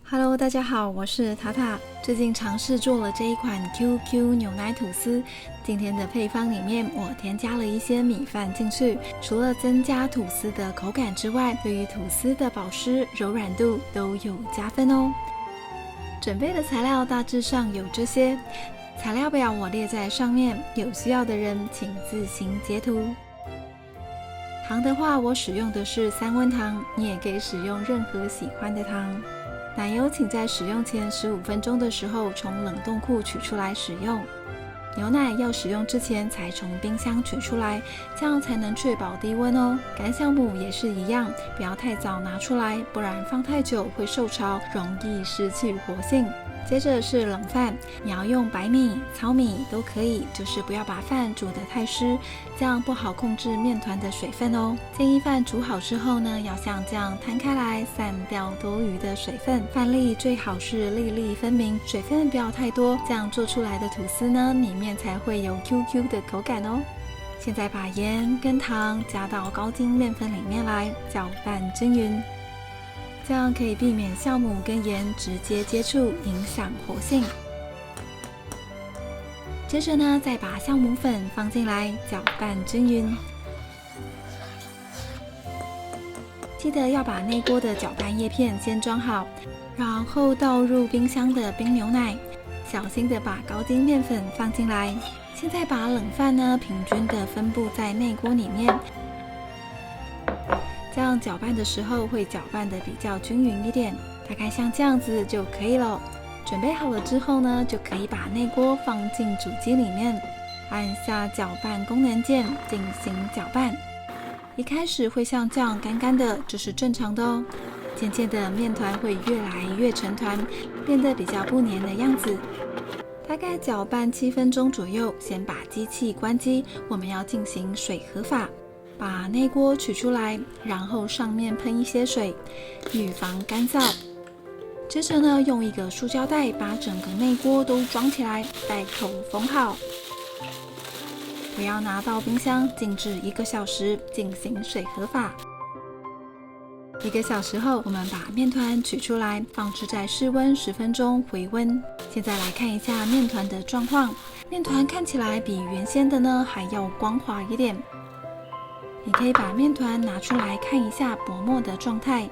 Hello， 大家好，我是塔塔。最近尝试做了这一款 QQ 牛奶吐司。今天的配方里面，我添加了一些米饭进去，除了增加吐司的口感之外，对于吐司的保湿、柔软度都有加分哦。准备的材料大致上有这些，材料表我列在上面，有需要的人请自行截图。糖的话，我使用的是3温糖，你也可以使用任何喜欢的糖。奶油请在使用前15分钟的时候从冷冻库取出来使用。牛奶要使用之前才从冰箱取出来，这样才能确保低温哦。干酵母也是一样，不要太早拿出来，不然放太久会受潮，容易失去活性。接着是冷饭，你要用白米、糙米都可以，就是不要把饭煮得太湿，这样不好控制面团的水分哦。建议饭煮好之后呢，要像这样摊开来，散掉多余的水分。饭粒最好是粒粒分明，水分不要太多，这样做出来的吐司呢，里面才会有 QQ 的口感哦。现在把盐跟糖加到高筋面粉里面来，搅拌均匀。这样可以避免酵母跟盐直接接触，影响活性。接着呢，再把酵母粉放进来，搅拌均匀。记得要把内锅的搅拌叶片先装好，然后倒入冰箱的冰牛奶，小心的把高筋面粉放进来。现在把冷饭呢平均的分布在内锅里面。这样搅拌的时候会搅拌的比较均匀一点，大概像这样子就可以了。准备好了之后呢，就可以把内锅放进煮机里面，按下搅拌功能键进行搅拌。一开始会像这样干干的，这是正常的哦。渐渐的面团会越来越成团，变得比较不黏的样子。大概搅拌7分钟左右，先把机器关机，我们要进行水和法。把内锅取出来，然后上面喷一些水，预防干燥。接着呢，用一个塑胶袋把整个内锅都装起来，袋口封好。不要拿到冰箱，静置1个小时，进行水和法。1个小时后，我们把面团取出来，放置在室温10分钟回温。现在来看一下面团的状况，面团看起来比原先的呢还要光滑一点。你可以把面团拿出来看一下薄膜的状态，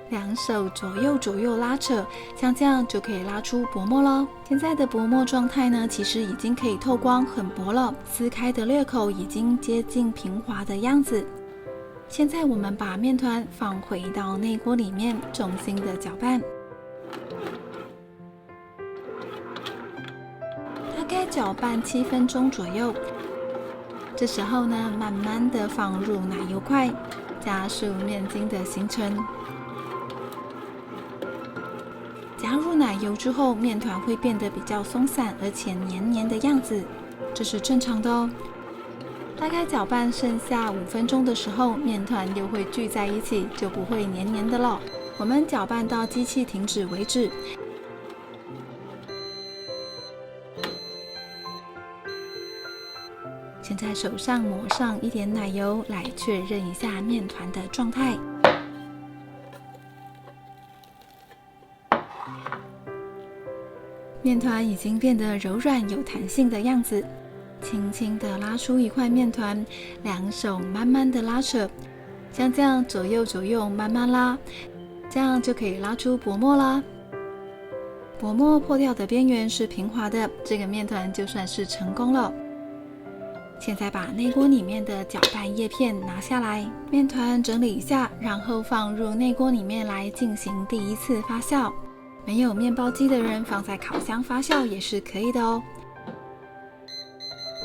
两手左右拉扯，像这样就可以拉出薄膜了。现在的薄膜状态呢，其实已经可以透光，很薄了，撕开的裂口已经接近平滑的样子。现在我们把面团放回到内锅里面，重新的搅拌，大概搅拌7分钟左右。这时候呢，慢慢的放入奶油块，加速面筋的形成。加入奶油之后，面团会变得比较松散，而且黏黏的样子，这是正常的哦。大概搅拌剩下5分钟的时候，面团又会聚在一起，就不会黏黏的了。我们搅拌到机器停止为止。现在手上抹上一点奶油，来确认一下面团的状态。面团已经变得柔软有弹性的样子，轻轻的拉出一块面团，两手慢慢的拉扯，像这样左右慢慢拉，这样就可以拉出薄膜啦。薄膜破掉的边缘是平滑的，这个面团就算是成功了。现在把内锅里面的搅拌叶片拿下来，面团整理一下，然后放入内锅里面来进行第1次发酵。没有面包机的人放在烤箱发酵也是可以的哦。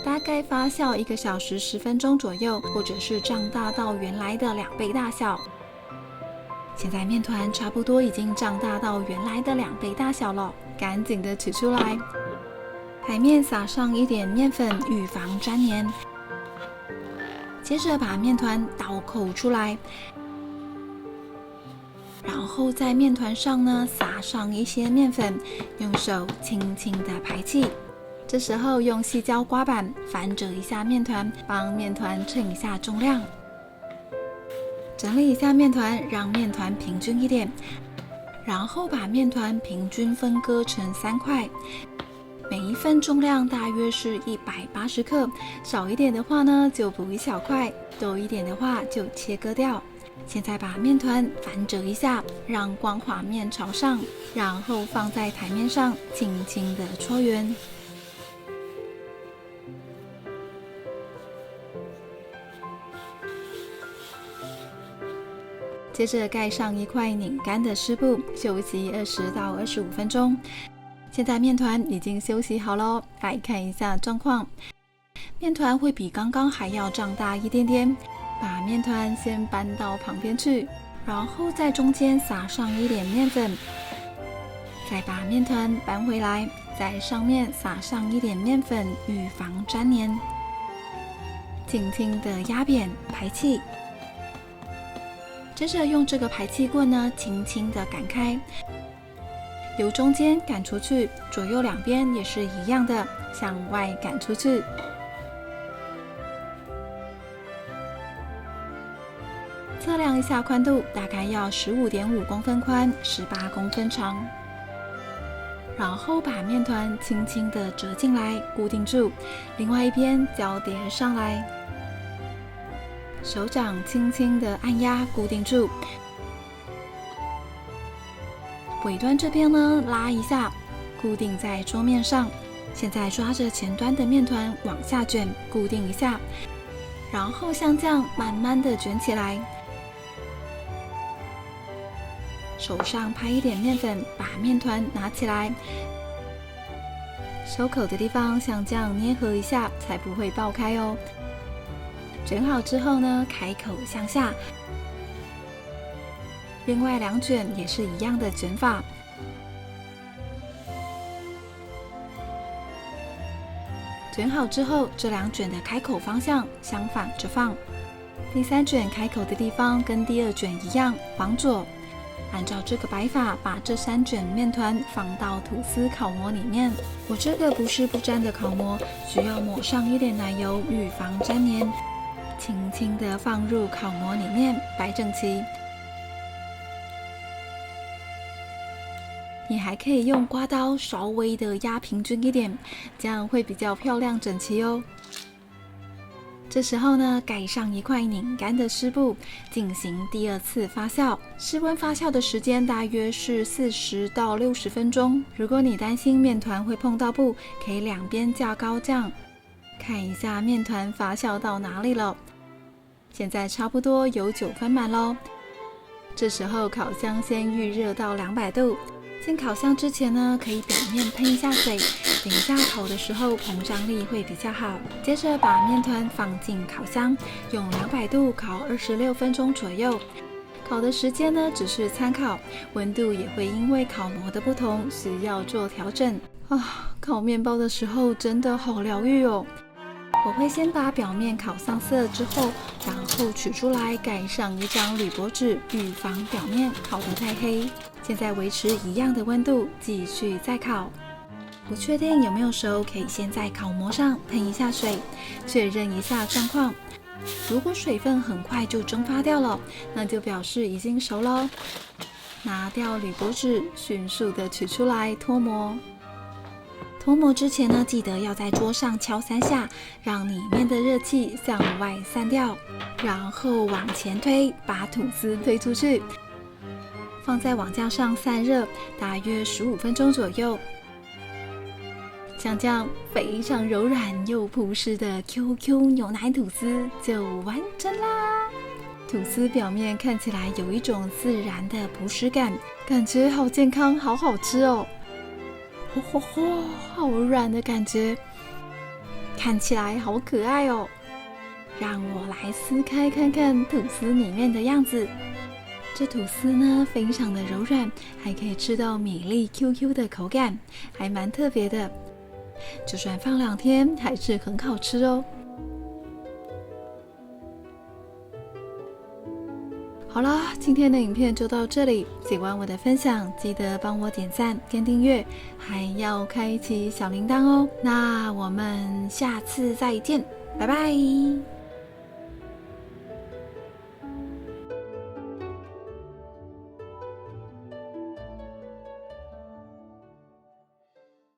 大概发酵1个小时10分钟左右，或者是胀大到原来的2倍大小。现在面团差不多已经胀大到原来的2倍大小了，赶紧的取出来。台面撒上一点面粉，预防粘黏。接着把面团倒扣出来，然后在面团上呢撒上一些面粉，用手轻轻的排气。这时候用细胶刮板翻折一下面团，帮面团称一下重量。整理一下面团，让面团平均一点，然后把面团平均分割成3块，每一份重量大约是180克，少一点的话呢就补一小块，多一点的话就切割掉。现在把面团翻折一下，让光滑面朝上，然后放在台面上，轻轻的搓圆。接着盖上一块拧干的湿布，休息20到25分钟。现在面团已经休息好了，来看一下状况。面团会比刚刚还要胀大一点点。把面团先搬到旁边去，然后在中间撒上一点面粉，再把面团搬回来，在上面撒上一点面粉，预防粘黏。轻轻的压扁排气，接着用这个排气棍呢，轻轻的擀开，由中间擀出去，左右两边也是一样的，向外擀出去。测量一下宽度，大概要15.5公分宽，18公分长。然后把面团轻轻的折进来，固定住，另外一边交叠上来，手掌轻轻的按压固定住。尾端这边呢，拉一下，固定在桌面上。现在抓着前端的面团往下卷，固定一下，然后像这样慢慢的卷起来。手上拍一点面粉，把面团拿起来，收口的地方像这样捏合一下，才不会爆开哦。卷好之后呢，开口向下。另外2卷也是一样的卷法。卷好之后，这2卷的开口方向相反着放。第3卷开口的地方跟第2卷一样，往左。按照这个摆法，把这3卷面团放到吐司烤模里面。我这个不是不粘的烤模，需要抹上一点奶油，预防粘黏。轻轻的放入烤模里面，摆整齐。你还可以用刮刀稍微的压平均一点，这样会比较漂亮整齐哦。这时候呢，盖上一块拧干的湿布，进行第2次发酵。室温发酵的时间大约是40到60分钟。如果你担心面团会碰到布，可以两边架高酱。看一下面团发酵到哪里了，现在差不多有9分满咯。这时候烤箱先预热到200度。进烤箱之前呢，可以表面喷一下水，等一下烤的时候膨胀力会比较好。接着把面团放进烤箱，用200度烤26分钟左右。烤的时间呢只是参考，温度也会因为烤模的不同需要做调整。烤面包的时候真的好疗愈哦。我会先把表面烤上色之后，然后取出来盖上一张铝箔纸，预防表面烤得太黑。现在维持一样的温度，继续再烤。不确定有没有熟，可以先在烤模上喷一下水，确认一下状况。如果水分很快就蒸发掉了，那就表示已经熟了。拿掉铝箔纸，迅速的取出来脱模。脱模之前呢，记得要在桌上敲3下，让里面的热气向外散掉，然后往前推，把吐司推出去。放在网架上散热，大约15分钟左右。像这样非常柔软又朴实的 QQ 牛奶吐司就完成啦！吐司表面看起来有一种自然的朴实感，感觉好健康，好好吃哦！好软的感觉，看起来好可爱哦！让我来撕开看看吐司里面的样子。这吐司呢，非常的柔软，还可以吃到米粒 QQ 的口感，还蛮特别的。就算放2天，还是很好吃哦。好啦，今天的影片就到这里。喜欢我的分享，记得帮我点赞跟订阅，还要开启小铃铛哦。那我们下次再见，拜拜。